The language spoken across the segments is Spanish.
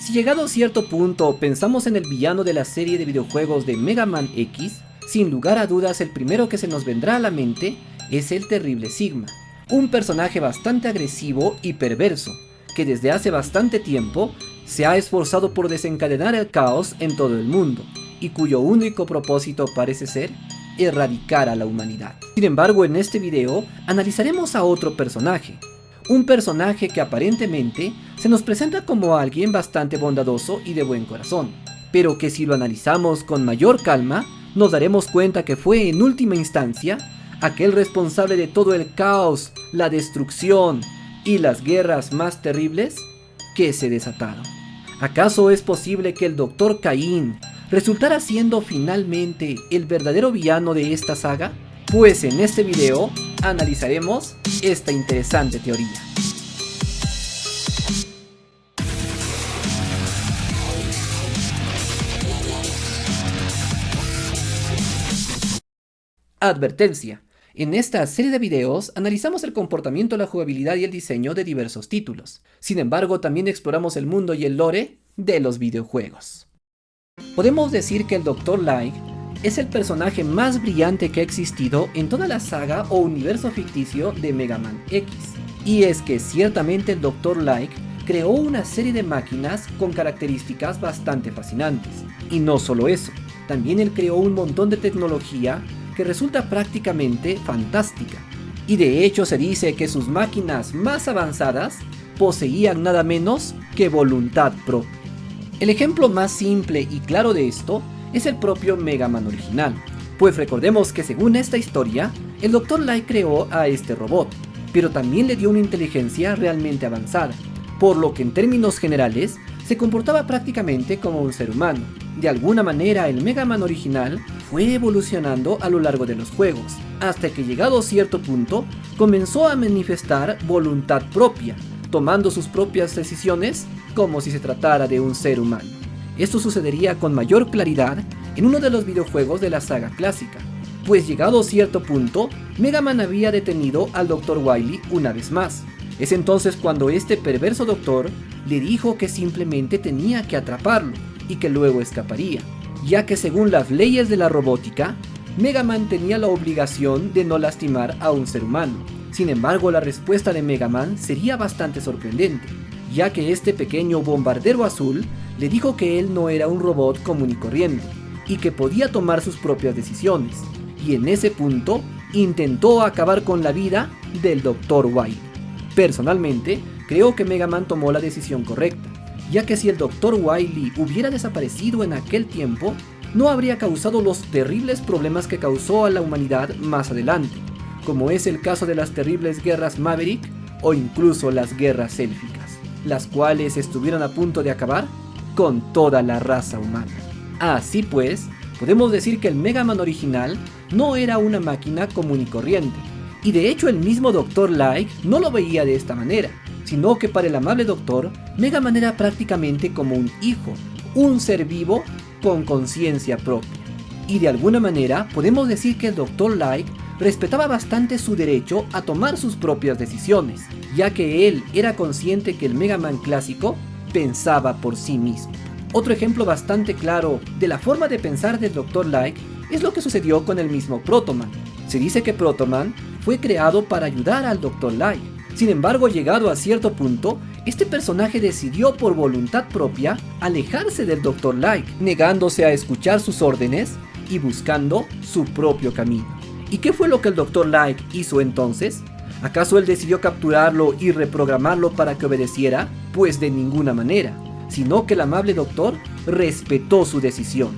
Si llegado a cierto punto pensamos en el villano de la serie de videojuegos de Mega Man X, sin lugar a dudas el primero que se nos vendrá a la mente es el terrible Sigma, un personaje bastante agresivo y perverso, que desde hace bastante tiempo se ha esforzado por desencadenar el caos en todo el mundo, y cuyo único propósito parece ser erradicar a la humanidad. Sin embargo, en este video analizaremos a otro personaje, un personaje que aparentemente se nos presenta como alguien bastante bondadoso y de buen corazón, pero que si lo analizamos con mayor calma, nos daremos cuenta que fue en última instancia aquel responsable de todo el caos, la destrucción y las guerras más terribles que se desataron. ¿Acaso es posible que el Dr. Cain resultara siendo finalmente el verdadero villano de esta saga? Pues en este video analizaremos esta interesante teoría. Advertencia: en esta serie de videos analizamos el comportamiento, la jugabilidad y el diseño de diversos títulos. Sin embargo, también exploramos el mundo y el lore de los videojuegos. Podemos decir que el Dr. Light es el personaje más brillante que ha existido en toda la saga o universo ficticio de Mega Man X. Y es que ciertamente el Dr. Light creó una serie de máquinas con características bastante fascinantes. Y no solo eso, también él creó un montón de tecnología que resulta prácticamente fantástica. Y de hecho se dice que sus máquinas más avanzadas poseían nada menos que voluntad propia. El ejemplo más simple y claro de esto es el propio Mega Man original, pues recordemos que según esta historia, el Dr. Light creó a este robot, pero también le dio una inteligencia realmente avanzada, por lo que en términos generales se comportaba prácticamente como un ser humano. De alguna manera el Mega Man original fue evolucionando a lo largo de los juegos, hasta que llegado a cierto punto comenzó a manifestar voluntad propia, tomando sus propias decisiones como si se tratara de un ser humano. Esto sucedería con mayor claridad en uno de los videojuegos de la saga clásica, pues llegado a cierto punto, Mega Man había detenido al Dr. Wily una vez más. Es entonces cuando este perverso doctor le dijo que simplemente tenía que atraparlo y que luego escaparía, ya que según las leyes de la robótica, Mega Man tenía la obligación de no lastimar a un ser humano. Sin embargo, la respuesta de Mega Man sería bastante sorprendente, ya que este pequeño bombardero azul le dijo que él no era un robot común y corriente, y que podía tomar sus propias decisiones, y en ese punto intentó acabar con la vida del Dr. Wily. Personalmente, creo que Mega Man tomó la decisión correcta, ya que si el Dr. Wily hubiera desaparecido en aquel tiempo, no habría causado los terribles problemas que causó a la humanidad más adelante, como es el caso de las terribles guerras Maverick o incluso las guerras élficas, las cuales estuvieron a punto de acabar con toda la raza humana. Así pues, podemos decir que el Mega Man original no era una máquina común y corriente, y de hecho el mismo Dr. Light no lo veía de esta manera, sino que para el amable doctor, Mega Man era prácticamente como un hijo, un ser vivo con conciencia propia. Y de alguna manera podemos decir que el Dr. Light respetaba bastante su derecho a tomar sus propias decisiones, ya que él era consciente que el Mega Man clásico pensaba por sí mismo. Otro ejemplo bastante claro de la forma de pensar del Dr. Light es lo que sucedió con el mismo Proto Man. Se dice que Proto Man fue creado para ayudar al Dr. Light. Sin embargo, llegado a cierto punto, este personaje decidió por voluntad propia alejarse del Dr. Light, negándose a escuchar sus órdenes y buscando su propio camino. ¿Y qué fue lo que el Dr. Light hizo entonces? ¿Acaso él decidió capturarlo y reprogramarlo para que obedeciera? Pues de ninguna manera, sino que el amable doctor respetó su decisión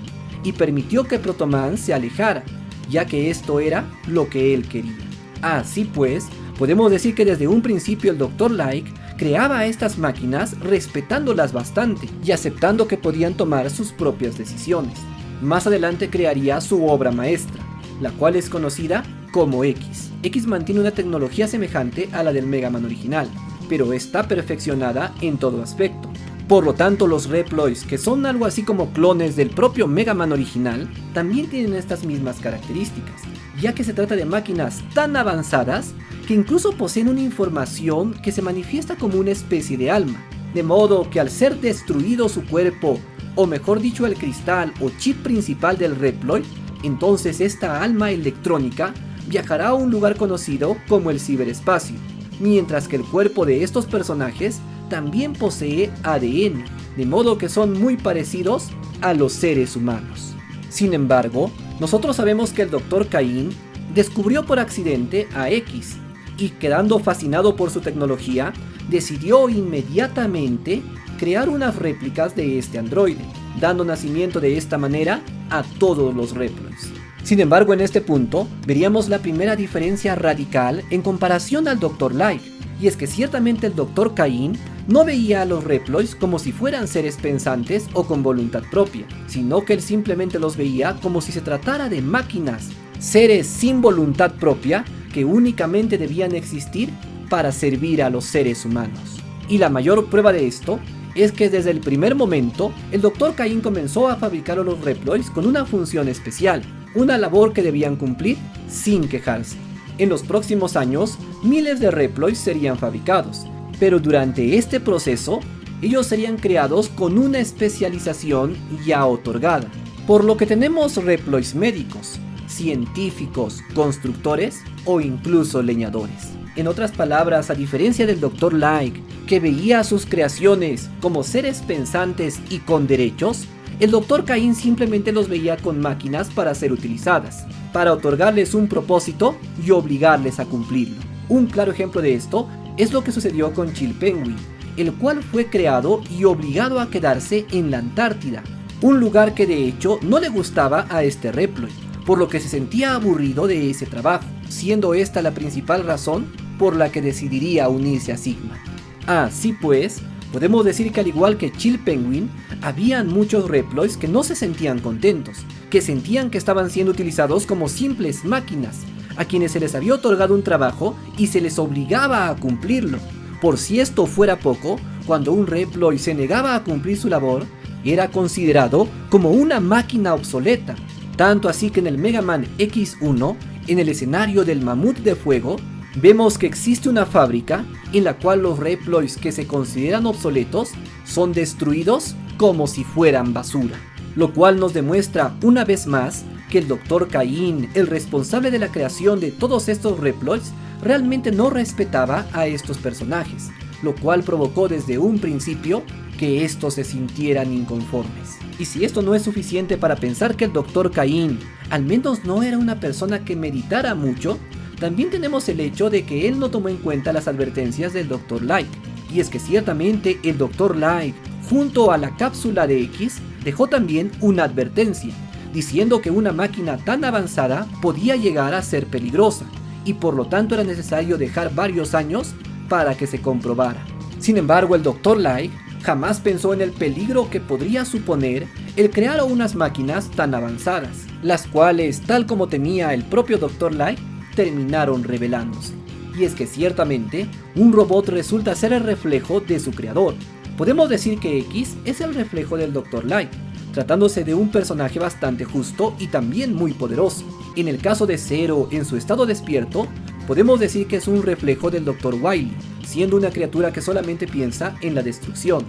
y permitió que Proto Man se alejara, ya que esto era lo que él quería. Así pues, podemos decir que desde un principio el Dr. Light creaba estas máquinas respetándolas bastante y aceptando que podían tomar sus propias decisiones. Más adelante crearía su obra maestra, la cual es conocida como X. X mantiene una tecnología semejante a la del Mega Man original, pero está perfeccionada en todo aspecto. Por lo tanto, los Reploids, que son algo así como clones del propio Mega Man original, también tienen estas mismas características, ya que se trata de máquinas tan avanzadas que incluso poseen una información que se manifiesta como una especie de alma, de modo que al ser destruido su cuerpo, o mejor dicho el cristal o chip principal del Reploid, entonces esta alma electrónica viajará a un lugar conocido como el ciberespacio, mientras que el cuerpo de estos personajes también posee ADN, de modo que son muy parecidos a los seres humanos. Sin embargo, nosotros sabemos que el Dr. Cain descubrió por accidente a X, y quedando fascinado por su tecnología, decidió inmediatamente crear unas réplicas de este androide, dando nacimiento de esta manera a todos los Reploids. Sin embargo, en este punto veríamos la primera diferencia radical en comparación al Dr. Light, y es que ciertamente el Dr. Cain no veía a los Reploids como si fueran seres pensantes o con voluntad propia, sino que él simplemente los veía como si se tratara de máquinas, seres sin voluntad propia que únicamente debían existir para servir a los seres humanos. Y la mayor prueba de esto es que desde el primer momento el Dr. Cain comenzó a fabricar a los Reploids con una función especial, una labor que debían cumplir sin quejarse. En los próximos años, miles de Reploids serían fabricados, pero durante este proceso, ellos serían creados con una especialización ya otorgada, por lo que tenemos Reploids médicos, científicos, constructores o incluso leñadores. En otras palabras, a diferencia del Dr. Light, que veía a sus creaciones como seres pensantes y con derechos, el Dr. Cain simplemente los veía con máquinas para ser utilizadas, para otorgarles un propósito y obligarles a cumplirlo. Un claro ejemplo de esto es lo que sucedió con Chill Penguin, el cual fue creado y obligado a quedarse en la Antártida, un lugar que de hecho no le gustaba a este Reploid, por lo que se sentía aburrido de ese trabajo, siendo esta la principal razón por la que decidiría unirse a Sigma. Así pues, podemos decir que al igual que Chill Penguin, habían muchos Reploids que no se sentían contentos, que sentían que estaban siendo utilizados como simples máquinas, a quienes se les había otorgado un trabajo y se les obligaba a cumplirlo. Por si esto fuera poco, cuando un Reploid se negaba a cumplir su labor, era considerado como una máquina obsoleta, tanto así que en el Mega Man X1, en el escenario del Mamut de Fuego, vemos que existe una fábrica en la cual los Reploids que se consideran obsoletos son destruidos como si fueran basura, lo cual nos demuestra una vez más que el Dr. Cain, el responsable de la creación de todos estos Reploids, realmente no respetaba a estos personajes, lo cual provocó desde un principio que estos se sintieran inconformes. Y si esto no es suficiente para pensar que el Dr. Cain al menos no era una persona que meditara mucho, también tenemos el hecho de que él no tomó en cuenta las advertencias del Dr. Light, y es que ciertamente el Dr. Light, junto a la cápsula de X, dejó también una advertencia, diciendo que una máquina tan avanzada podía llegar a ser peligrosa, y por lo tanto era necesario dejar varios años para que se comprobara. Sin embargo, el Dr. Light jamás pensó en el peligro que podría suponer el crear unas máquinas tan avanzadas, las cuales, tal como temía el propio Dr. Light, terminaron revelándose. Y es que ciertamente, un robot resulta ser el reflejo de su creador. Podemos decir que X es el reflejo del Dr. Light, tratándose de un personaje bastante justo y también muy poderoso. En el caso de Zero, en su estado despierto, podemos decir que es un reflejo del Dr. Wily, siendo una criatura que solamente piensa en la destrucción.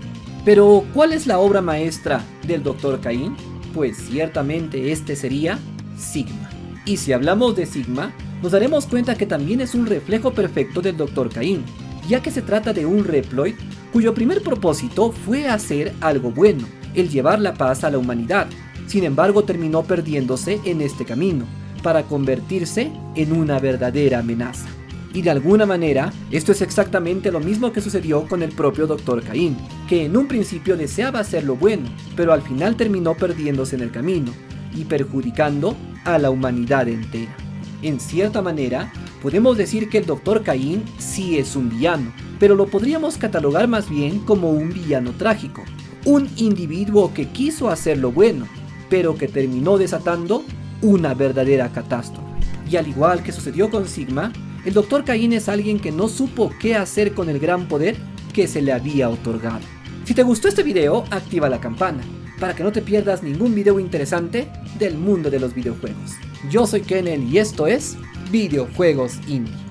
Pero, ¿cuál es la obra maestra del Dr. Cain? Pues ciertamente este sería Sigma. Y si hablamos de Sigma, nos daremos cuenta que también es un reflejo perfecto del Dr. Cain, ya que se trata de un Reploid cuyo primer propósito fue hacer algo bueno, el llevar la paz a la humanidad. Sin embargo, terminó perdiéndose en este camino, para convertirse en una verdadera amenaza. Y de alguna manera, esto es exactamente lo mismo que sucedió con el propio Dr. Cain, que en un principio deseaba hacer lo bueno, pero al final terminó perdiéndose en el camino, y perjudicando a la humanidad entera. En cierta manera, podemos decir que el Dr. Cain sí es un villano, pero lo podríamos catalogar más bien como un villano trágico, un individuo que quiso hacer lo bueno, pero que terminó desatando una verdadera catástrofe. Y al igual que sucedió con Sigma, el Dr. Cain es alguien que no supo qué hacer con el gran poder que se le había otorgado. Si te gustó este video, activa la campana, para que no te pierdas ningún video interesante del mundo de los videojuegos. Yo soy Kennel y esto es Videojuegos Indie.